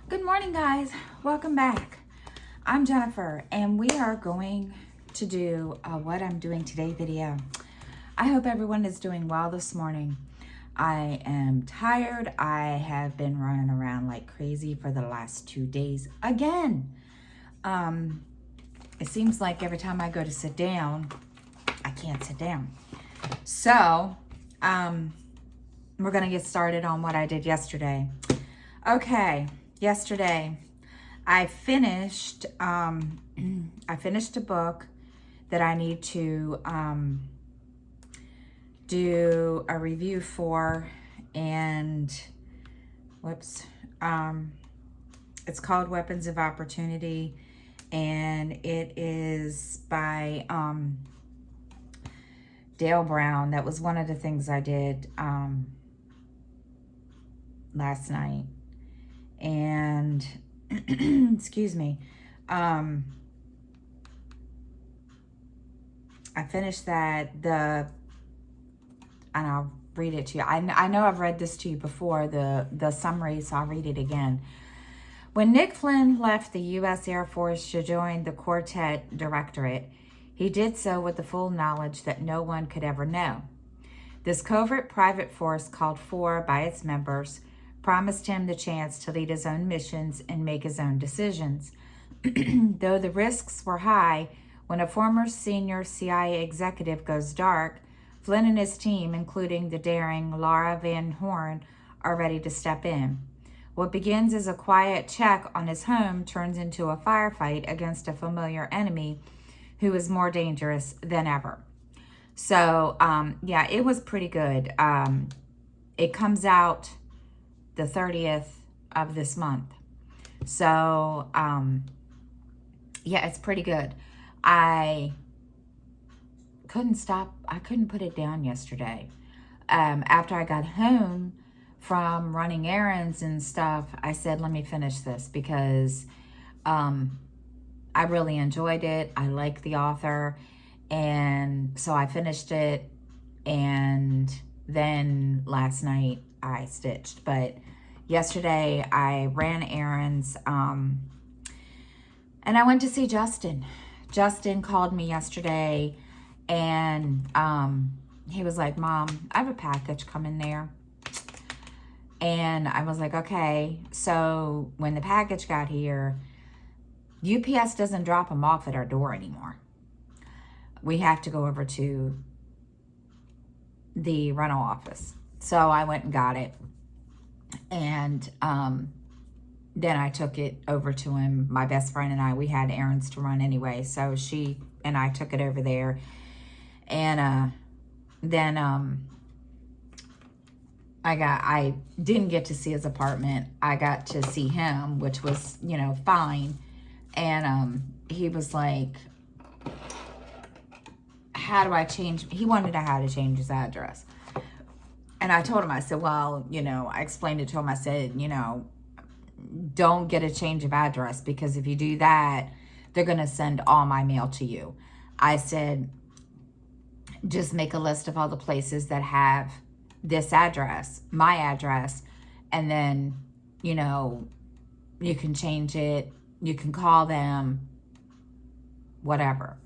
Good morning, guys. Welcome back. I'm Jennifer, and we are going to do a what I'm doing today video. I hope everyone is doing well this morning. I am tired. I have been running around like crazy for the last 2 days again. It seems like every time I go to sit down, I can't sit down. So, we're going to get started on what I did yesterday. Okay, yesterday I finished a book that I need to do a review for, and it's called Weapons of Opportunity, and it is by Dale Brown. That was one of the things I did last night. And excuse me, I finished that. And I'll read it to you. I know I've read this to you before, the summary, so I'll read it again. When Nick Flynn left the U.S. Air Force to join the Quartet Directorate, he did so with the full knowledge that no one could ever know. This covert private force, called FOR by its members, promised him the chance to lead his own missions and make his own decisions. Though the risks were high, when a former senior CIA executive goes dark, Flynn and his team, including the daring Laura Van Horn, are ready to step in. What begins as a quiet check on his home turns into a firefight against a familiar enemy who is more dangerous than ever. So, yeah, it was pretty good. It comes out the 30th of this month. So, yeah, it's pretty good. I couldn't put it down yesterday. After I got home from running errands and stuff, I said, let me finish this because I really enjoyed it. I like the author. And so I finished it. And then last night I stitched. But yesterday I ran errands. And I went to see Justin. Justin called me yesterday, and he was like, Mom, I have a package coming there. And I was like, okay. So when the package got here, UPS doesn't drop them off at our door anymore. We have to go over to the rental office. So I went and got it. And then I took it over to him. My best friend and I, we had errands to run anyway. So she and I took it over there. And then I didn't get to see his apartment. I got to see him, which was, fine. And he was like, how do I change? He wanted to know how to change his address. And I told him, I said, well, I explained it to him. I said, don't get a change of address, because if you do that, they're going to send all my mail to you. I said, just make a list of all the places that have this address, my address, and then, you can change it. You can call them, whatever.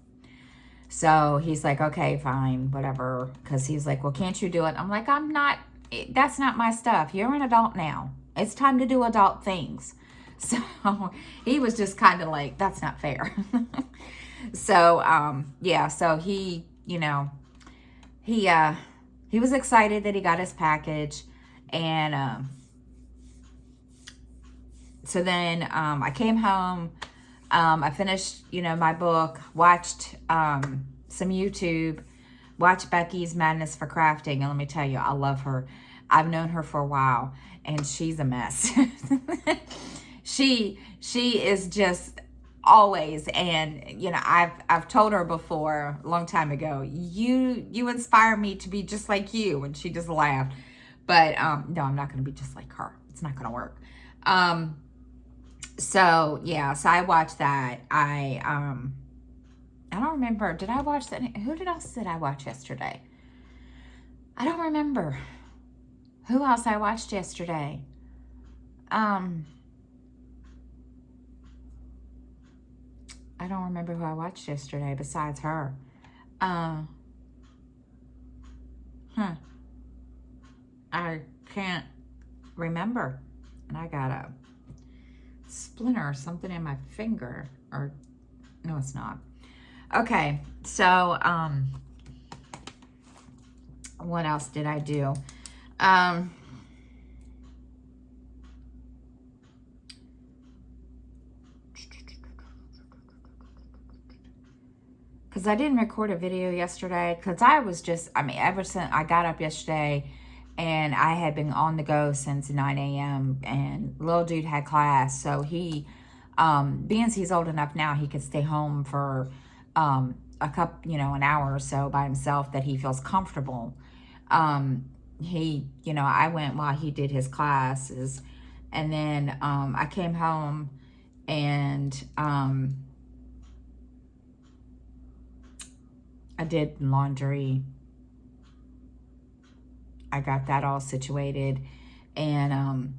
So he's like, okay, fine, whatever. Because he's like, well, can't you do it? I'm like, that's not my stuff. You're an adult now. It's time to do adult things. So he was just kind of like, that's not fair. So, yeah, so he was excited that he got his package. And so then I came home. I finished, my book, watched some YouTube, watched Becky's Madness for Crafting. And let me tell you, I love her. I've known her for a while, and she's a mess. She is just always, and I've told her before a long time ago, you inspire me to be just like you, and she just laughed. But no, I'm not going to be just like her. It's not going to work. So yeah, so I watched that. I don't remember. Did I watch that? Who else did I watch yesterday? I don't remember. Who else I watched yesterday? I don't remember who I watched yesterday besides her. I can't remember. And I got a splinter or something in my finger. Or, no, it's not. Okay, so, what else did I do? Because I didn't record a video yesterday, because I was just, I mean, ever since I got up yesterday, and I had been on the go since 9 a.m. and little dude had class, so he, being he's old enough now, he could stay home for an hour or so by himself that he feels comfortable. I went while he did his classes, and then I came home and I did laundry. I got that all situated, and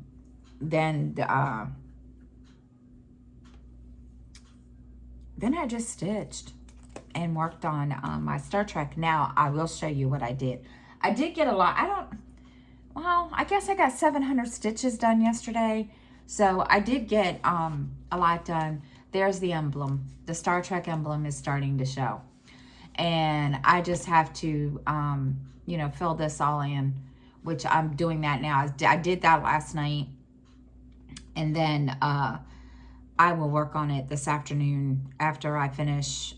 then I just stitched and worked on my Star Trek. Now I will show you what I did. I did get a lot. I guess I got 700 stitches done yesterday, so I did get a lot done. There's the emblem. The Star Trek emblem is starting to show. And I just have to, fill this all in, which I'm doing that now. I did that last night. And then I will work on it this afternoon after I finish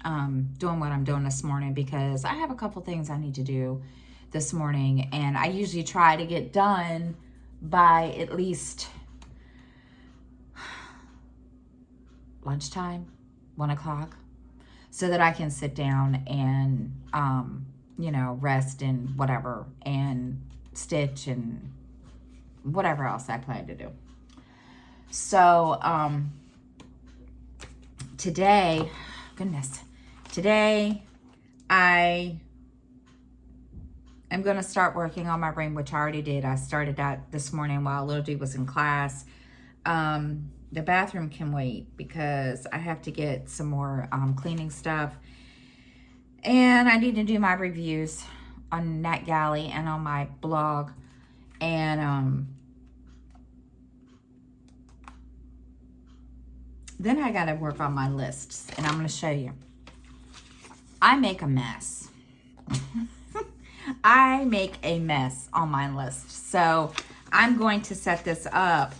doing what I'm doing this morning, because I have a couple things I need to do this morning. And I usually try to get done by at least lunchtime, 1 o'clock. So that I can sit down and, rest and whatever, and stitch and whatever else I plan to do. So, today I am going to start working on my ring, which I already did. I started that this morning while little dude was in class. The bathroom can wait because I have to get some more cleaning stuff. And I need to do my reviews on NetGalley and on my blog. And then I got to work on my lists. And I'm going to show you. I make a mess. I make a mess on my list. So I'm going to set this up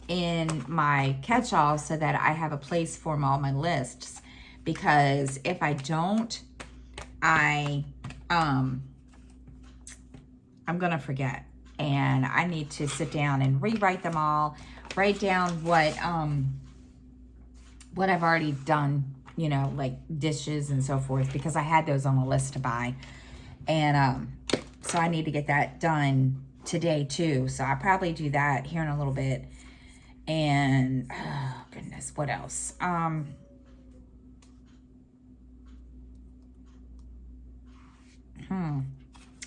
in my catch-all so that I have a place for all my lists, because if I don't, I'm gonna forget, and I need to sit down and rewrite them all, write down what I've already done, like dishes and so forth, because I had those on the list to buy. And so I need to get that done today too. So I'll probably do that here in a little bit. And oh goodness, what else?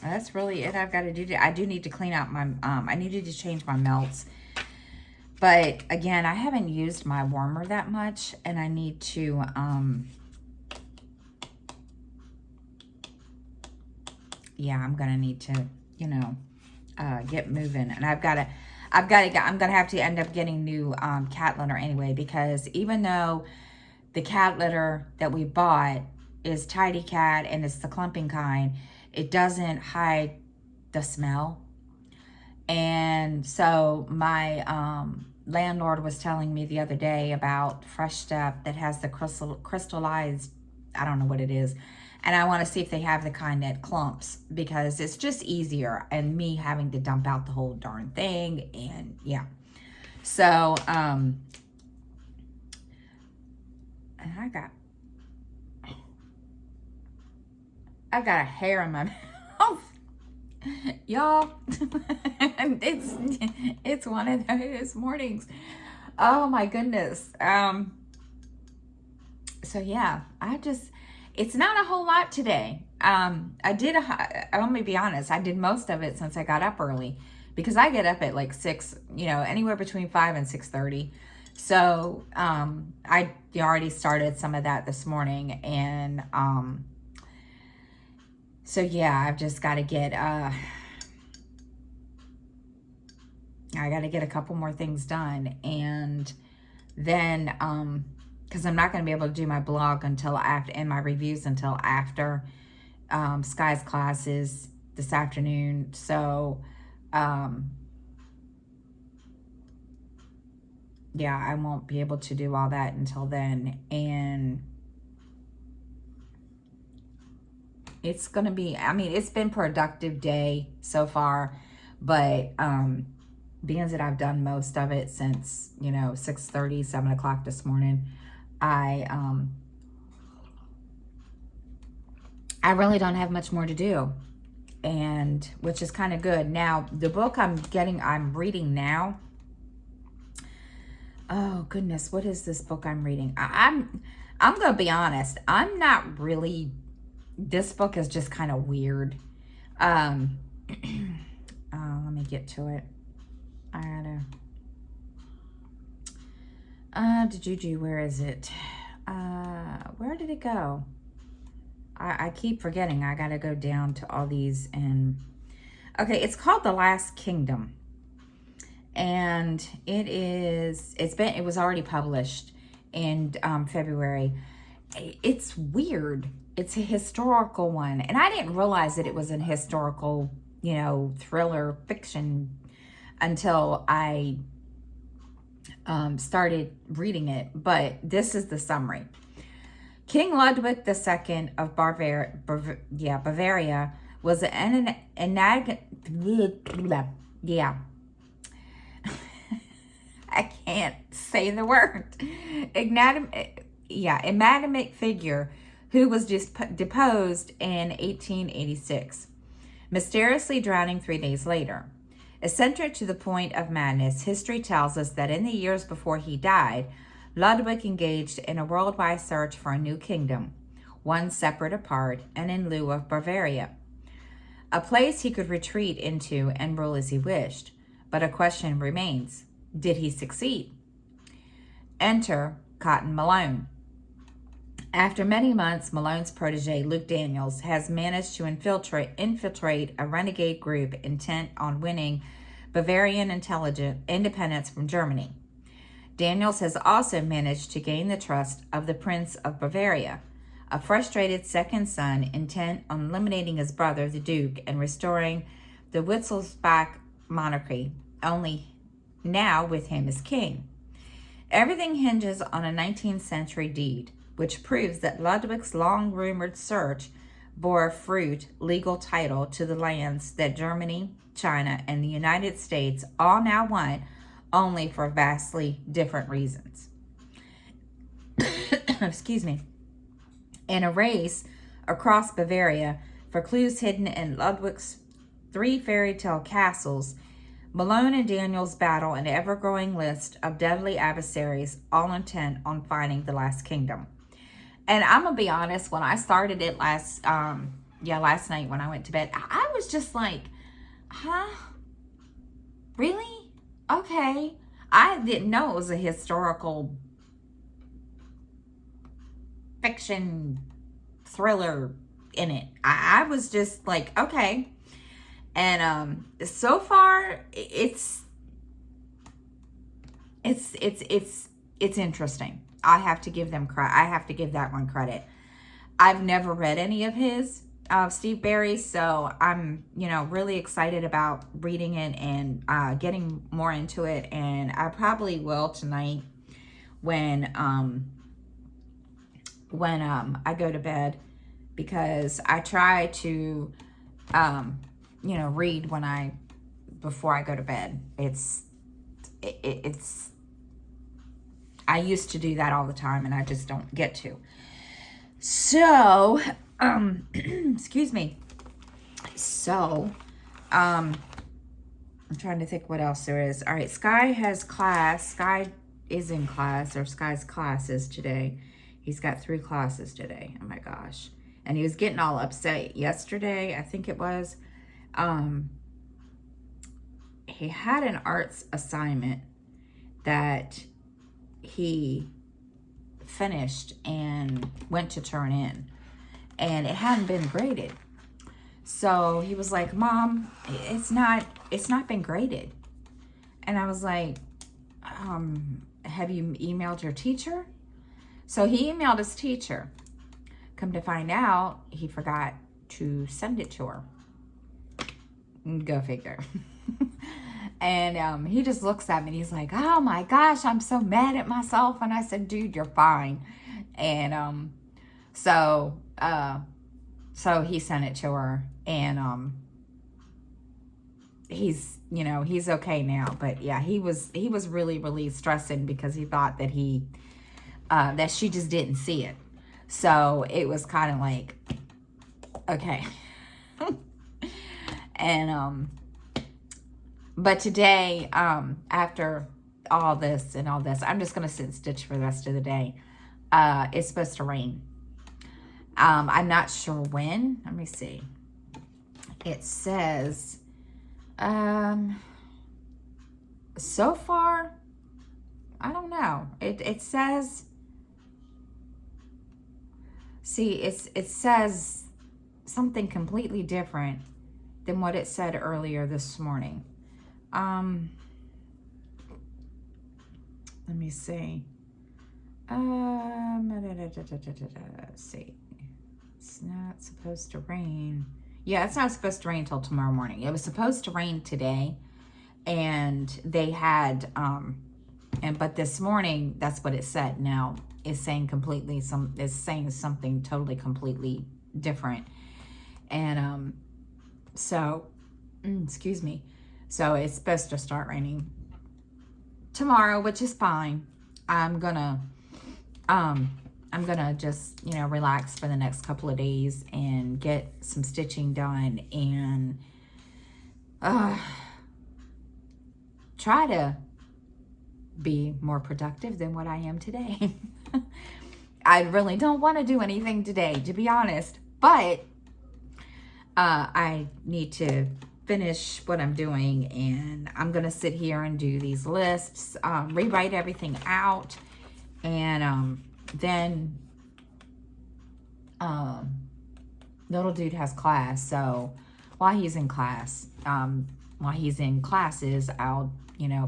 That's really it I've got to do. I do need to clean out my I needed to change my melts. But again, I haven't used my warmer that much, and I need to I'm gonna need to, get moving. And I'm gonna have to end up getting new cat litter anyway, because even though the cat litter that we bought is Tidy Cat and it's the clumping kind, it doesn't hide the smell. And so my landlord was telling me the other day about Fresh Step that has the crystallized, I don't know what it is. And I want to see if they have the kind that clumps, because it's just easier, and me having to dump out the whole darn thing. And yeah. So, and I've got a hair in my mouth. Y'all, it's one of those mornings. Oh my goodness. So yeah, it's not a whole lot today. I'm gonna be honest, I did most of it since I got up early, because I get up at like 6, anywhere between 5 and 6:30. So I already started some of that this morning, and so yeah, I've just got to get I got to get a couple more things done, and then because I'm not going to be able to do my blog until after, and my reviews until after Sky's classes this afternoon. So yeah, I won't be able to do all that until then, and it's going to be, I mean, it's been a productive day so far, but being that I've done most of it since, 6:30, 7 o'clock this morning, I really don't have much more to do, and which is kind of good. Now, the book I'm reading now, oh goodness, what is this book I'm reading? I'm going to be honest, I'm not really, this book is just kind of weird. Let me get to it. I gotta, Juju, where is it? Where did it go? I keep forgetting. I gotta go down to all these, and okay, it's called The Last Kingdom, and it was already published in February. It's weird. It's a historical one, and I didn't realize that it was an historical, thriller fiction until I started reading it. But this is the summary. King Ludwig II of Bavaria was an I can't say the word. Enigmatic figure who was just deposed in 1886, mysteriously drowning 3 days later. Eccentric to the point of madness, history tells us that in the years before he died, Ludwig engaged in a worldwide search for a new kingdom, one separate apart and in lieu of Bavaria, a place he could retreat into and rule as he wished. But a question remains: did he succeed? Enter Cotton Malone. After many months, Malone's protege, Luke Daniels, has managed to infiltrate a renegade group intent on winning Bavarian independence from Germany. Daniels has also managed to gain the trust of the Prince of Bavaria, a frustrated second son intent on eliminating his brother, the Duke, and restoring the Wittelsbach monarchy, only now with him as king. Everything hinges on a 19th century deed, which proves that Ludwig's long-rumored search bore fruit, legal title to the lands that Germany, China, and the United States all now want, only for vastly different reasons. Excuse me. In a race across Bavaria for clues hidden in Ludwig's 3 fairy tale castles, Malone and Daniels battle an ever-growing list of deadly adversaries, all intent on finding the last kingdom. And I'm going to be honest, when I started it last night when I went to bed, I was just like, huh? Really? Okay. I didn't know it was a historical fiction thriller in it. I was just like, okay. And so far it's interesting. I have to give them credit. I have to give that one credit. I've never read any of his, Steve Barry, so I'm, really excited about reading it and getting more into it. And I probably will tonight when I go to bed, because I try to, read before I go to bed. I used to do that all the time, and I just don't get to. So, excuse me. So, I'm trying to think what else there is. All right, Sky has class. Sky is in class, or Sky's classes today. He's got 3 classes today. Oh my gosh. And he was getting all upset yesterday, I think it was. He had an arts assignment that he finished and went to turn in, and it hadn't been graded. So he was like, Mom, it's not been graded. And I was like, have you emailed your teacher? So he emailed his teacher. Come to find out, he forgot to send it to her. Go figure. And he just looks at me and he's like, oh my gosh, I'm so mad at myself. And I said, dude, you're fine. And so he sent it to her, and he's okay now. But yeah, he was really, really stressing because he thought that that she just didn't see it. So it was kind of like, okay. And but today, after all this, I'm just gonna sit and stitch for the rest of the day. It's supposed to rain. I'm not sure when. Let me see. It says, so far, I don't know. It says, see, it says something completely different than what it said earlier this morning. Let me see. Let's see. It's not supposed to rain. Yeah, it's not supposed to rain until tomorrow morning. It was supposed to rain today, and they had but this morning, that's what it said. Now it's saying something totally completely different. And so excuse me. So it's supposed to start raining tomorrow, which is fine. I'm gonna just, relax for the next couple of days and get some stitching done, and try to be more productive than what I am today. I really don't want to do anything today, to be honest, but I need to finish what I'm doing, and I'm gonna sit here and do these lists, rewrite everything out, and then little dude has class, so while he's in classes, I'll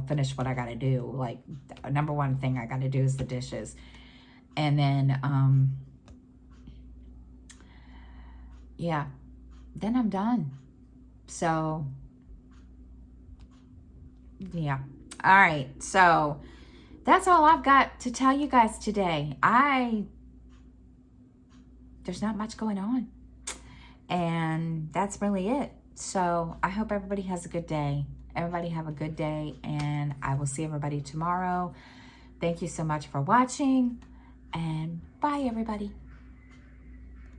finish what I gotta do. Like, number one thing I gotta do is the dishes, and then yeah, then I'm done. So yeah, all right, so that's all I've got to tell you guys today. There's not much going on, and that's really it. So I hope everybody has a good day. Everybody have a good day, and I will see everybody tomorrow. Thank you so much for watching, and bye, everybody.